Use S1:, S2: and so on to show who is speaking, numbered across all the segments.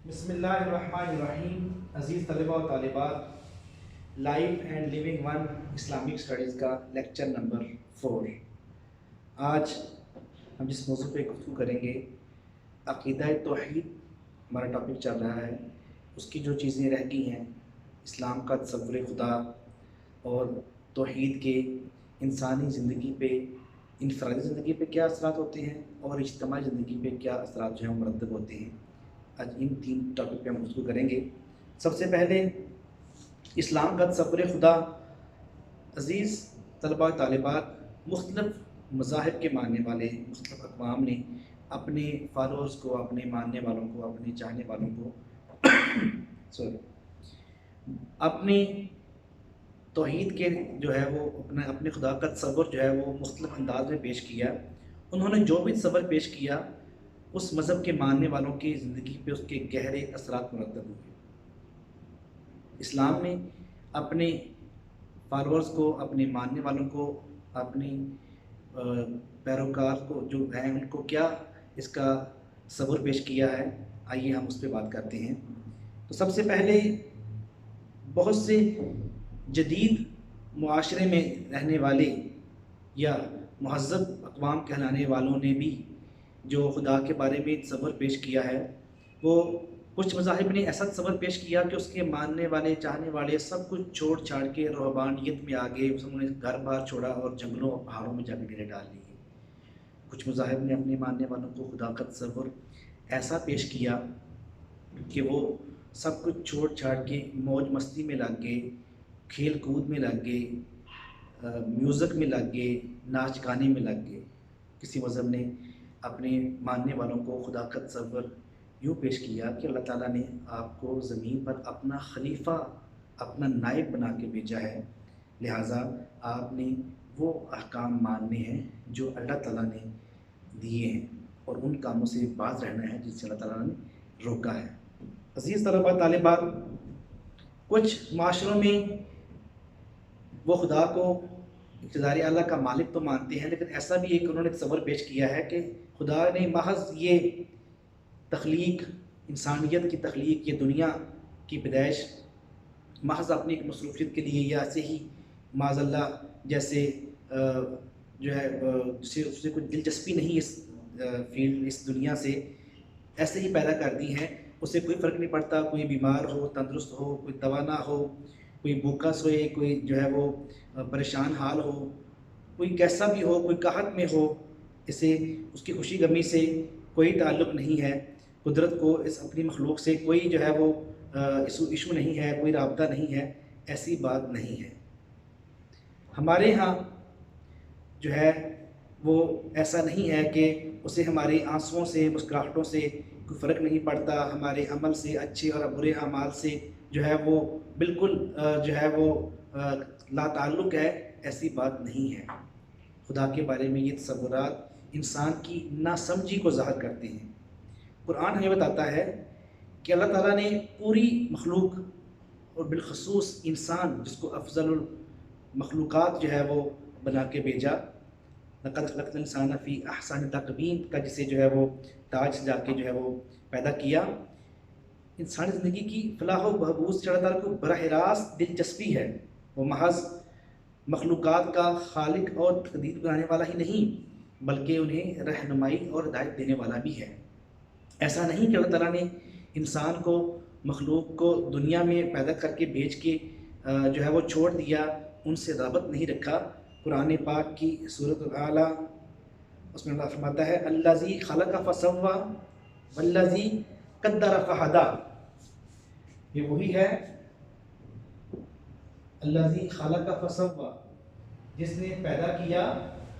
S1: بسم اللہ الرحمن الرحیم. عزیز طلبہ و طالبات، life and living one Islamic studies کا لیکچر نمبر 4. آج ہم جس موضوع پہ گفتگو کریں گے، عقیدہ توحید ہمارا ٹاپک چل رہا ہے. اس کی جو چیزیں رہ گئی ہیں، اسلام کا تصور خدا اور توحید کے انسانی زندگی پہ، انفرادی زندگی پہ کیا اثرات ہوتے ہیں اور اجتماعی زندگی پہ کیا اثرات جو ہیں وہ مرتب ہوتے ہیں. آج ان 3 ٹاپک پہ ہم گفتگو کریں گے. سب سے پہلے اسلام کا تصور خدا. عزیز طلباء و طالبات، مختلف مذاہب کے ماننے والے مختلف اقوام نے اپنے فالوورز کو، اپنے ماننے والوں کو، اپنے چاہنے والوں کو اپنی توحید کے جو ہے وہ اپنے خدا کا تصور جو ہے وہ مختلف انداز میں پیش کیا. انہوں نے جو بھی تصور پیش کیا، اس مذہب کے ماننے والوں کی زندگی پہ اس کے گہرے اثرات مرتب ہوئے. اسلام نے اپنے فالوورز کو، اپنے ماننے والوں کو، اپنے پیروکار کو جو ہیں ان کو کیا اس کا تصور پیش کیا ہے. آئیے ہم اس پہ بات کرتے ہیں. تو سب سے پہلے بہت سے جدید معاشرے میں رہنے والے یا مہذب اقوام کہلانے والوں نے بھی جو خدا کے بارے میں تصور پیش کیا ہے، وہ کچھ مذاہب نے ایسا تصور پیش کیا کہ اس کے ماننے والے، چاہنے والے سب کچھ چھوڑ چھاڑ کے رہبانیت میں آگے، انہوں نے گھر بار چھوڑا اور جنگلوں اور پہاڑوں میں جا کے ڈیرے ڈال لیے. کچھ مذاہب نے اپنے ماننے والوں کو خدا کا تصور ایسا پیش کیا کہ وہ سب کچھ چھوڑ چھاڑ کے موج مستی میں لگ گئے، کھیل کود میں لگ گئے، میوزک میں لگ گئے، ناچ گانے میں لگ گئے. کسی مذہب نے اپنے ماننے والوں کو خدا کا تصور یوں پیش کیا کہ اللہ تعالیٰ نے آپ کو زمین پر اپنا خلیفہ، اپنا نائب بنا کے بھیجا ہے، لہٰذا آپ نے وہ احکام ماننے ہیں جو اللہ تعالیٰ نے دیے ہیں اور ان کاموں سے باز رہنا ہے جس سے اللہ تعالیٰ نے روکا ہے. عزیز طلباء طالبات، کچھ معاشروں میں وہ خدا کو اقتدار اعلیٰ کا مالک تو مانتے ہیں، لیکن ایسا بھی ایک انہوں نے تصور پیش کیا ہے کہ خدا نے محض یہ تخلیق، انسانیت کی تخلیق، یہ دنیا کی پیدائش محض اپنی ایک مصروفیت کے لیے یا ایسے ہی معاذ اللہ جیسے جو ہے اسے کوئی دلچسپی نہیں اس فیلڈ، اس دنیا سے، ایسے ہی پیدا کر دی ہیں. اسے کوئی فرق نہیں پڑتا، کوئی بیمار ہو، تندرست ہو، کوئی دوا نہ ہو، کوئی بھوکا سوئے، کوئی جو ہے وہ پریشان حال ہو، کوئی کیسا بھی ہو، کوئی قحط میں ہو، اسے اس کی خوشی غمی سے کوئی تعلق نہیں ہے. قدرت کو اس اپنی مخلوق سے کوئی جو ہے وہ ایشو نہیں ہے، کوئی رابطہ نہیں ہے. ایسی بات نہیں ہے. ہمارے ہاں جو ہے وہ ایسا نہیں ہے کہ اسے ہمارے آنسوؤں سے، مسکراہٹوں سے کوئی فرق نہیں پڑتا، ہمارے عمل سے، اچھے اور برے اعمال سے جو ہے وہ بالکل جو ہے وہ لا تعلق ہے. ایسی بات نہیں ہے. خدا کے بارے میں یہ تصورات انسان کی ناسمجھی کو ظاہر کرتے ہیں. قرآن ہمیں بتاتا ہے کہ اللہ تعالیٰ نے پوری مخلوق اور بالخصوص انسان، جس کو افضل المخلوقات جو ہے وہ بنا کے بھیجا، لقد خلقنا الانسان فی احسن تقویم کا جسے جو ہے وہ تاج سجا کے جو ہے وہ پیدا کیا. انسانی زندگی کی فلاح و بہبود سے اللہ تعالیٰ کو براہ راست دلچسپی ہے. وہ محض مخلوقات کا خالق اور تقدیر بنانے والا ہی نہیں، بلکہ انہیں رہنمائی اور ہدایت دینے والا بھی ہے. ایسا نہیں کہ اللہ تعالیٰ نے انسان کو، مخلوق کو دنیا میں پیدا کر کے بھیج کے جو ہے وہ چھوڑ دیا، ان سے رابط نہیں رکھا. قرآن پاک کی سورۃ الاعلیٰ، اس میں اللہ فرماتا ہے الذی خلق فسوی والذی قدر فہدی. یہ وہی ہے الذی خلق فسوی، جس نے پیدا کیا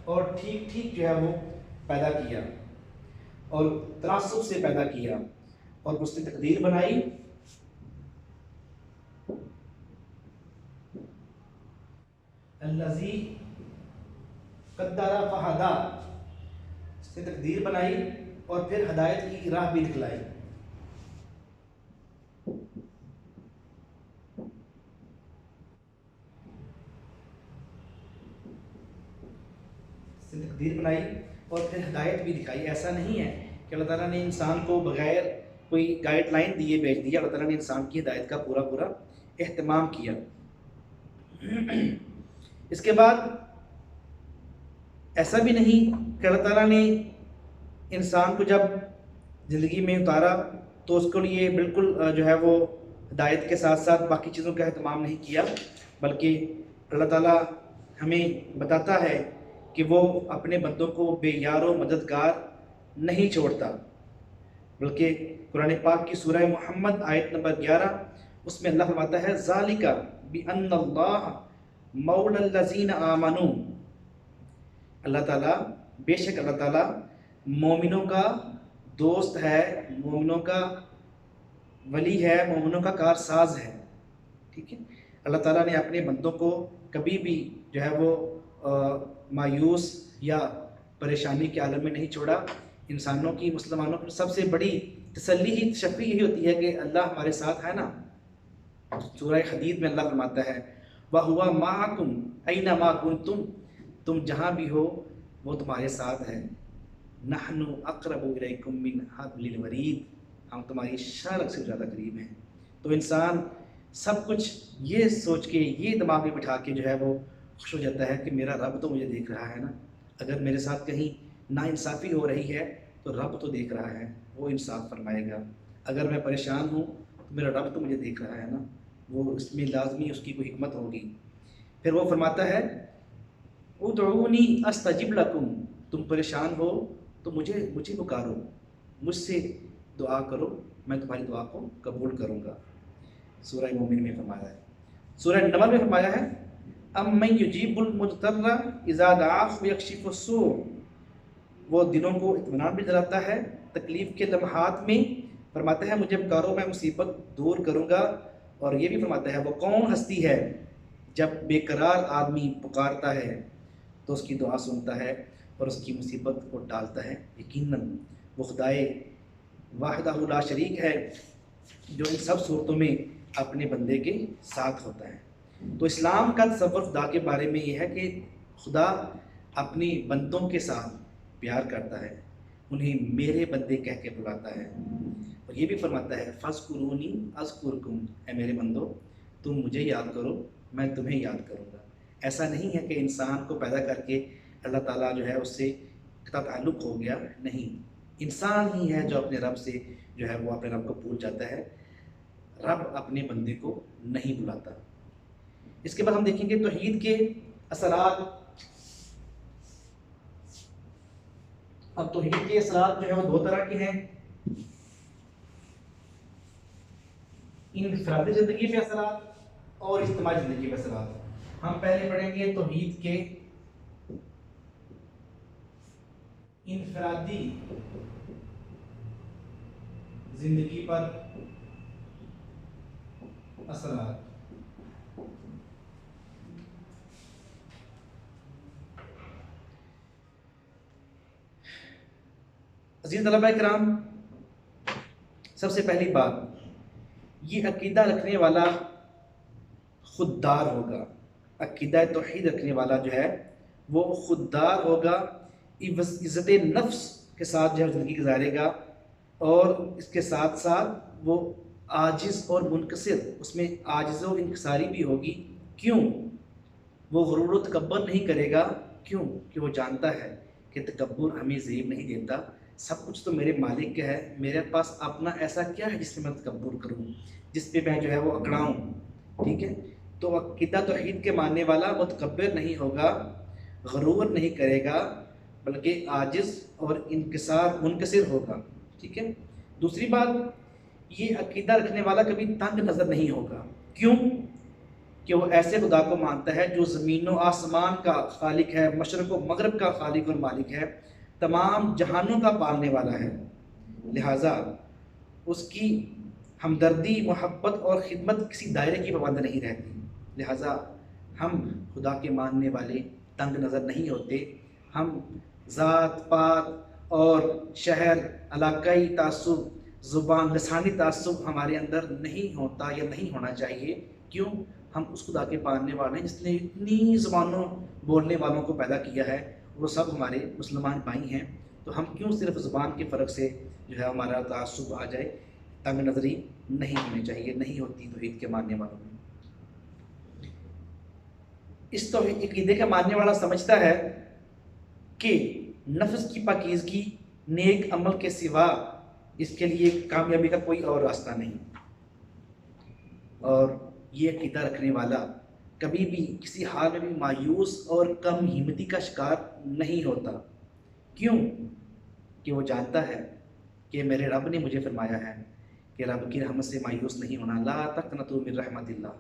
S1: اور ٹھیک ٹھیک جو ہے وہ پیدا کیا اور تناسب سے پیدا کیا، اور اس نے تقدیر بنائی. الذی قدر فہدی، اس نے تقدیر بنائی اور پھر ہدایت کی راہ بھی دکھلائی. اس نے تقدیر بنائی اور پھر ہدایت بھی دکھائی. ایسا نہیں ہے کہ اللہ تعالیٰ نے انسان کو بغیر کوئی گائیڈ لائن دیے بھیج دیا، اللہ تعالیٰ نے انسان کی ہدایت کا پورا پورا اہتمام کیا۔ اس کے بعد ایسا بھی نہیں کہ اللہ تعالیٰ نے انسان کو جب زندگی میں اتارا تو اس کو لیے بالکل جو ہے وہ ہدایت کے ساتھ ساتھ باقی چیزوں کا اہتمام نہیں کیا، بلکہ اللہ تعالیٰ ہمیں بتاتا ہے کہ وہ اپنے بندوں کو بے یار و مددگار نہیں چھوڑتا، بلکہ قرآن پاک کی سورہ محمد آیت نمبر 11 اس میں اللہ فرماتا ہے ذالک بأن اللہ مولا الذین آمنوا، اللہ تعالیٰ بے شک اللہ تعالیٰ مومنوں کا دوست ہے، مومنوں کا ولی ہے، مومنوں کا کارساز ہے، ٹھیک ہے۔ اللہ تعالیٰ نے اپنے بندوں کو کبھی بھی جو ہے وہ مایوس یا پریشانی کے عالم میں نہیں چھوڑا۔ انسانوں کی، مسلمانوں کی سب سے بڑی تسلی ہی تشفی یہی ہوتی ہے کہ اللہ ہمارے ساتھ ہے نا۔ سورہ حدید میں اللہ فرماتا ہے وَهُوَ مَعَكُمْ أَيْنَمَا كُنْتُمْ، تم جہاں بھی ہو وہ تمہارے ساتھ ہے۔ نحن اقرب الیکم من حبل الورید، ہم تمہاری شارک سے زیادہ قریب ہیں۔ تو انسان سب کچھ یہ سوچ کے، یہ دماغ میں بٹھا کے جو ہے وہ خوش ہو جاتا ہے کہ میرا رب تو مجھے دیکھ رہا ہے نا، اگر میرے ساتھ کہیں ناانصافی ہو رہی ہے تو رب تو دیکھ رہا ہے، وہ انصاف فرمائے گا۔ اگر میں پریشان ہوں تو میرا رب تو مجھے دیکھ رہا ہے نا، وہ اس میں لازمی اس کی کوئی حکمت ہوگی۔ پھر وہ فرماتا ہے ادعونی استجب لکم، تم پریشان ہو تو مجھے پکارو، مجھ سے دعا کرو، میں تمہاری دعا کو قبول کروں گا۔ سورہ مومن میں فرمایا ہے۔ سورہ نمل میں فرمایا ہے امن یجیب المضطر اذا دعاہ ویکشف السوء، وہ دلوں کو اطمینان بھی دلاتا ہے تکلیف کے لمحات میں، فرماتا ہے مجھے پکارو میں مصیبت دور کروں گا۔ اور یہ بھی فرماتا ہے وہ کون ہستی ہے جب بے قرار آدمی پکارتا ہے تو اس کی دعا سنتا ہے اور اس کی مصیبت کو ٹالتا ہے۔ یقیناً وہ خدائے واحدہ لا شریک ہے جو ان سب صورتوں میں اپنے بندے کے ساتھ ہوتا ہے۔ تو اسلام کا تصور خدا کے بارے میں یہ ہے کہ خدا اپنی بندوں کے ساتھ پیار کرتا ہے، انہیں میرے بندے کہہ کے بلاتا ہے، اور یہ بھی فرماتا ہے فَاذْكُرُونِی أَذْكُرْكُمْ، اے میرے بندو تم مجھے یاد کرو میں تمہیں یاد کروں گا۔ ایسا نہیں ہے کہ انسان کو پیدا کر کے اللہ تعالیٰ جو ہے اس سے قطع تعلق ہو گیا، نہیں، انسان ہی ہے جو اپنے رب سے جو ہے وہ اپنے رب کو بھول جاتا ہے، رب اپنے بندے کو نہیں بلاتا۔ اس کے بعد ہم دیکھیں گے توحید کے اثرات۔ اب توحید کے اثرات جو ہے وہ دو طرح کے ہیں، انفرادی زندگی پہ اثرات اور اجتماعی زندگی پہ اثرات۔ ہم پہلے پڑھیں گے توحید کے انفرادی زندگی پر اثرات۔ عزیز طلباء کرام، سب سے پہلی بات، یہ عقیدہ رکھنے والا خوددار ہوگا، عقیدہ توحید رکھنے والا جو ہے وہ خوددار ہوگا، عزت نفس کے ساتھ جو ہے زندگی گزارے گا، اور اس کے ساتھ ساتھ وہ عاجز اور منکسر، اس میں عاجز و انکساری بھی ہوگی۔ کیوں؟ وہ غرور و تکبر نہیں کرے گا، کیوں کہ وہ جانتا ہے کہ تکبر ہمیں زیب نہیں دیتا، سب کچھ تو میرے مالک کا ہے، میرے پاس اپنا ایسا کیا ہے جس میں میں تکبر کروں، جس پہ میں جو ہے وہ اکڑاؤں، ٹھیک ہے۔ تو عقیدہ توحید کے ماننے والا متکبر نہیں ہوگا، غرور نہیں کرے گا، بلکہ عاجز اور منکسر ہوگا، ٹھیک ہے۔ دوسری بات، یہ عقیدہ رکھنے والا کبھی تنگ نظر نہیں ہوگا، کیوں کہ وہ ایسے خدا کو مانتا ہے جو زمین و آسمان کا خالق ہے، مشرق و مغرب کا خالق اور مالک ہے، تمام جہانوں کا پالنے والا ہے، لہٰذا اس کی ہمدردی، محبت اور خدمت کسی دائرے کی پابند نہیں رہتی، لہٰذا ہم خدا کے ماننے والے تنگ نظر نہیں ہوتے، ہم ذات پات اور شہر، علاقائی تعصب، زبان، لسانی تعصب ہمارے اندر نہیں ہوتا یا نہیں ہونا چاہیے۔ کیوں؟ ہم اس خدا کے پالنے والے ہیں جس نے اتنی زبانوں بولنے والوں کو پیدا کیا ہے، وہ سب ہمارے مسلمان بھائی ہیں، تو ہم کیوں صرف زبان کے فرق سے جو ہے ہمارا تعصب آ جائے۔ تنگ نظری نہیں ہونی چاہیے، نہیں ہوتی توحید کے ماننے والوں میں۔ اس توحید عقیدے کا ماننے والا سمجھتا ہے کہ نفس کی پاکیزگی نیک عمل کے سوا اس کے لیے کامیابی کا کوئی اور راستہ نہیں، اور یہ عقیدہ رکھنے والا کبھی بھی کسی حال میں بھی مایوس اور کم ہمتی کا شکار نہیں ہوتا۔ کیوں؟ کہ وہ جانتا ہے کہ میرے رب نے مجھے فرمایا ہے کہ رب کی رحمت سے مایوس نہیں ہونا، لا تقنطوا من رحمت اللہ۔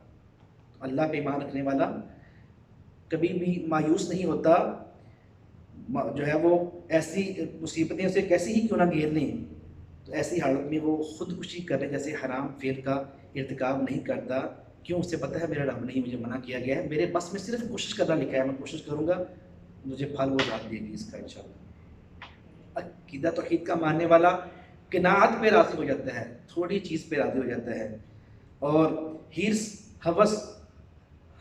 S1: اللہ پہ ایمان رکھنے والا کبھی بھی مایوس نہیں ہوتا، جو ہے وہ ایسی مصیبتیں اسے کیسی ہی کیوں نہ گھیر لیں تو ایسی حالت میں وہ خودکشی کرنے جیسے حرام فعل کا ارتکاب نہیں کرتا۔ کیوں؟ اسے پتہ ہے میرا رب نہیں مجھے منع کیا گیا ہے، میرے بس میں صرف کوشش کرنا لکھا ہے، میں کوشش کروں گا، مجھے پھل وہ ذات دے گی اس کا انشاءاللہ۔ عقیدہ توحید کا ماننے والا قناعت پہ راضی ہو جاتا ہے، تھوڑی چیز پہ راضی ہو جاتا ہے، اور ہرس، ہوس،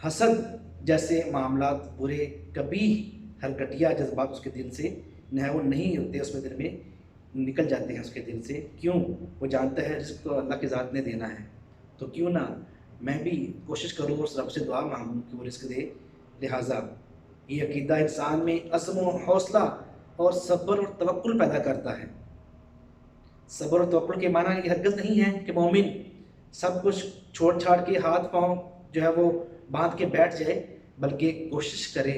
S1: حسد جیسے معاملات، برے کبھی ہرگٹیا جذبات اس کے دل سے وہ نہیں ہوتے، اس میں دل میں نکل جاتے ہیں اس کے دل سے۔ کیوں؟ وہ جانتا ہے رزق تو اللہ کی ذات نے دینا ہے، تو کیوں نہ میں بھی کوشش کروں اور رب سے دعا مانگوں کہ وہ رزق دے۔ لہٰذا یہ عقیدہ انسان میں عزم و حوصلہ اور صبر اور توکل پیدا کرتا ہے۔ صبر اور توکل کے معنی یہ ہرگز نہیں ہے کہ مومن سب کچھ چھوڑ چھاڑ کے ہاتھ پاؤں جو ہے وہ باندھ کے بیٹھ جائے، بلکہ کوشش کرے،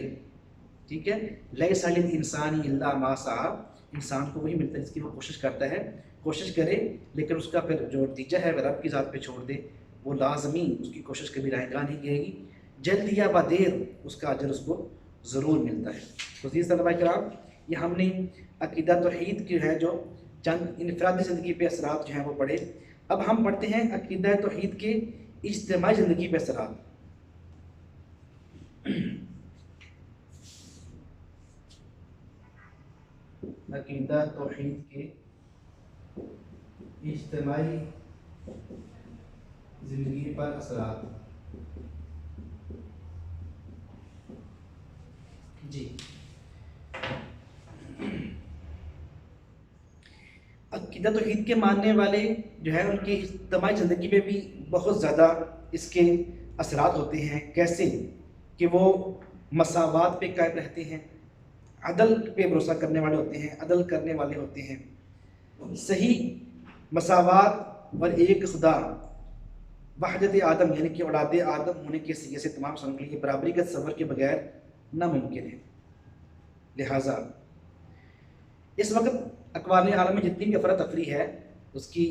S1: ٹھیک ہے۔ لیس للانسان الا ما سعی، انسان کو وہی ملتا ہے جس کی وہ کوشش کرتا ہے، کوشش کرے لیکن اس کا پھر جو نتیجہ ہے وہ رب کی ذات پہ چھوڑ دے، وہ لازمی اس کی کوشش کبھی رائے گاہ نہیں گئے گی، جلد یا بدیر اس کا اجر اس کو ضرور ملتا ہے۔ تو عزیز طلباء کرام، یہ ہم نے عقیدہ توحید کی ہے جو چند انفرادی زندگی پہ اثرات جو ہیں وہ پڑھے۔ اب ہم پڑھتے ہیں عقیدہ توحید کے اجتماعی زندگی پہ اثرات۔ عقیدہ توحید کے اجتماعی زندگی پر اثرات۔ جی، عقیدہ توحید کے ماننے والے جو ہے ان کی اجتماعی زندگی پہ بھی بہت زیادہ اس کے اثرات ہوتے ہیں۔ کیسے؟ کہ وہ مساوات پہ قائم رہتے ہیں، عدل پہ بھروسہ کرنے والے ہوتے ہیں، عدل کرنے والے ہوتے ہیں، صحیح مساوات اور ایک خدا، وحدت آدم یعنی کہ اولاد آدم ہونے کے سیے سے تمام سنوں کے لیے برابری کا تصور کے بغیر ناممکن ہے۔ لہٰذا اس وقت اقوام عالم میں جتنی بھی افراتفری ہے اس کی